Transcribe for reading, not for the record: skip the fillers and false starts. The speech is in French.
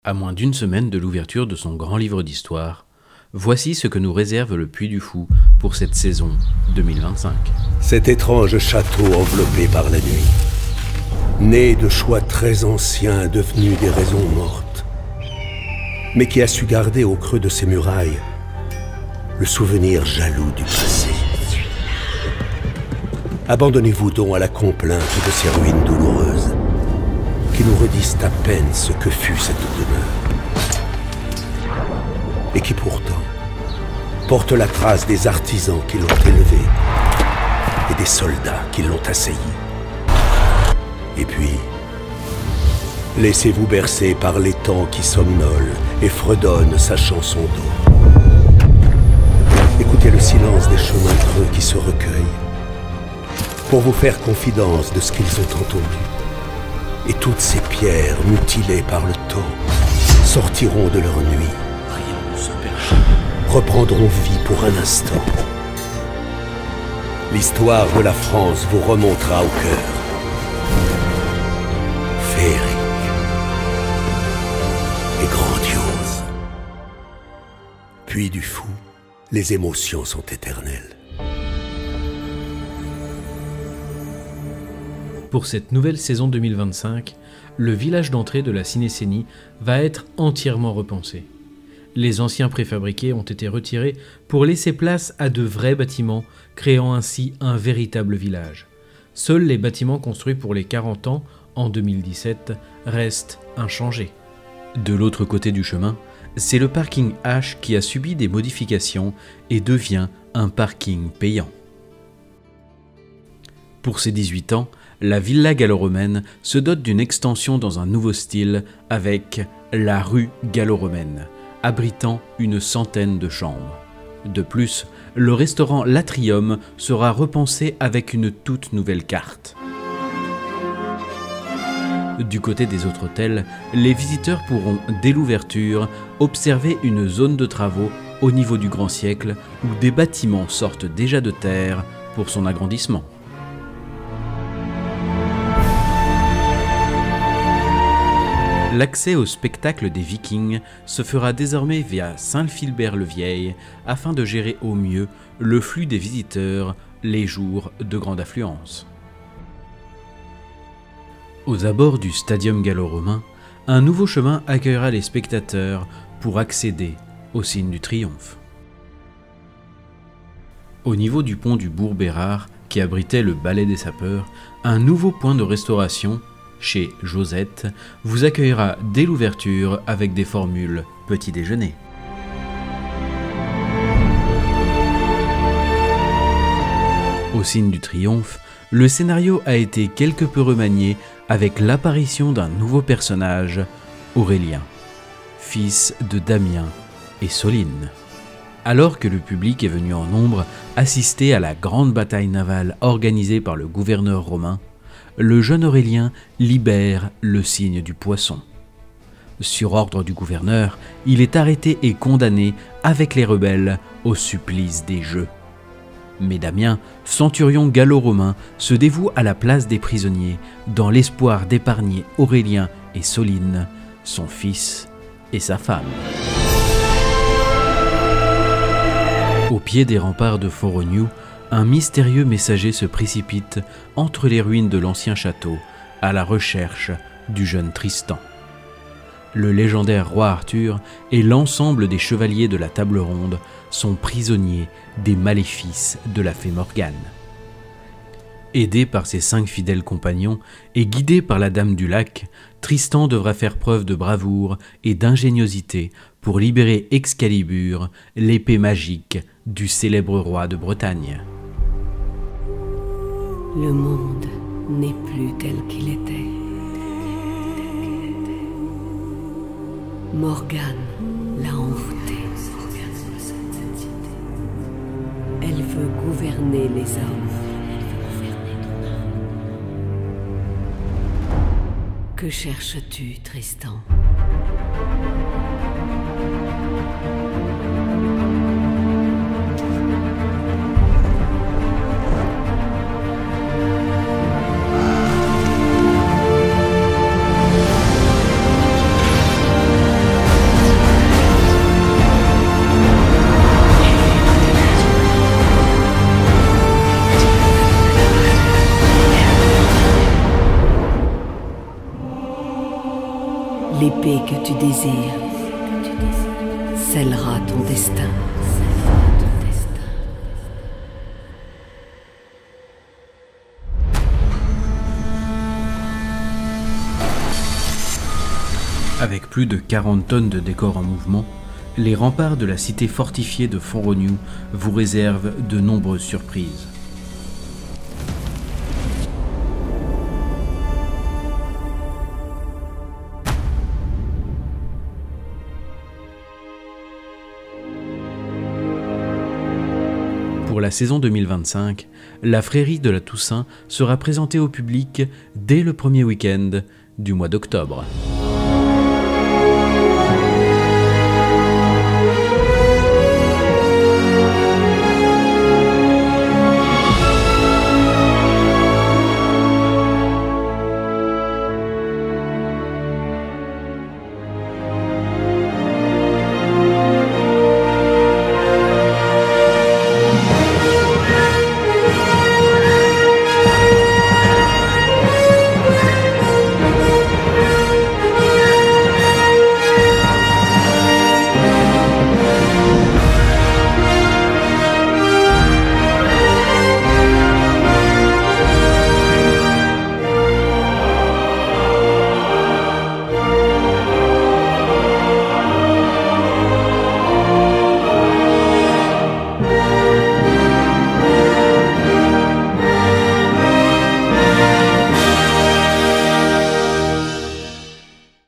À moins d'une semaine de l'ouverture de son grand livre d'histoire, voici ce que nous réserve le Puy du Fou pour cette saison 2025. Cet étrange château enveloppé par la nuit, né de choix très anciens devenus des raisons mortes, mais qui a su garder au creux de ses murailles le souvenir jaloux du passé. Abandonnez-vous donc à la complainte de ces ruines douloureuses qui nous redisent à peine ce que fut cette demeure et qui pourtant porte la trace des artisans qui l'ont élevée et des soldats qui l'ont assailli. Et puis, laissez-vous bercer par l'étang qui somnole et fredonne sa chanson d'eau. Écoutez le silence des chemins creux qui se recueillent pour vous faire confidence de ce qu'ils ont entendu. Et toutes ces pierres mutilées par le temps sortiront de leur nuit, reprendront vie pour un instant. L'histoire de la France vous remontera au cœur. Féerique et grandiose. Puy du Fou, les émotions sont éternelles. Pour cette nouvelle saison 2025, le village d'entrée de la Cinécénie va être entièrement repensé. Les anciens préfabriqués ont été retirés pour laisser place à de vrais bâtiments, créant ainsi un véritable village. Seuls les bâtiments construits pour les 40 ans, en 2017, restent inchangés. De l'autre côté du chemin, c'est le parking H qui a subi des modifications et devient un parking payant. Pour ses 18 ans, la villa gallo-romaine se dote d'une extension dans un nouveau style avec la rue gallo-romaine, abritant une centaine de chambres. De plus, le restaurant L'Atrium sera repensé avec une toute nouvelle carte. Du côté des autres hôtels, les visiteurs pourront, dès l'ouverture, observer une zone de travaux au niveau du Grand Siècle où des bâtiments sortent déjà de terre pour son agrandissement. L'accès au spectacle des Vikings se fera désormais via Saint-Philbert-le-Vieil afin de gérer au mieux le flux des visiteurs les jours de grande affluence. Aux abords du Stadium gallo-romain, un nouveau chemin accueillera les spectateurs pour accéder au signe du triomphe. Au niveau du pont du Bourg-Bérard, qui abritait le ballet des sapeurs, un nouveau point de restauration, chez Josette, vous accueillera dès l'ouverture avec des formules petit déjeuner. Au signe du triomphe, le scénario a été quelque peu remanié avec l'apparition d'un nouveau personnage, Aurélien, fils de Damien et Soline. Alors que le public est venu en nombre assister à la grande bataille navale organisée par le gouverneur romain, le jeune Aurélien libère le signe du poisson. Sur ordre du gouverneur, il est arrêté et condamné avec les rebelles au supplice des jeux. Mais Damien, centurion gallo-romain, se dévoue à la place des prisonniers dans l'espoir d'épargner Aurélien et Soline, son fils et sa femme. Au pied des remparts de Forognou, un mystérieux messager se précipite entre les ruines de l'ancien château à la recherche du jeune Tristan. Le légendaire roi Arthur et l'ensemble des chevaliers de la table ronde sont prisonniers des maléfices de la fée Morgane. Aidé par ses 5 fidèles compagnons et guidé par la Dame du Lac, Tristan devra faire preuve de bravoure et d'ingéniosité pour libérer Excalibur, l'épée magique du célèbre roi de Bretagne. Le monde n'est plus tel qu'il était. Morgane l'a envoûté. Elle veut gouverner les hommes. Que cherches-tu, Tristan ? l'épée que tu désires scellera ton destin. Avec plus de 40 tonnes de décors en mouvement, les remparts de la cité fortifiée de Font-Rognoux vous réservent de nombreuses surprises. Pour la saison 2025, la Frérie de la Toussaint sera présentée au public dès le premier week-end du mois d'octobre.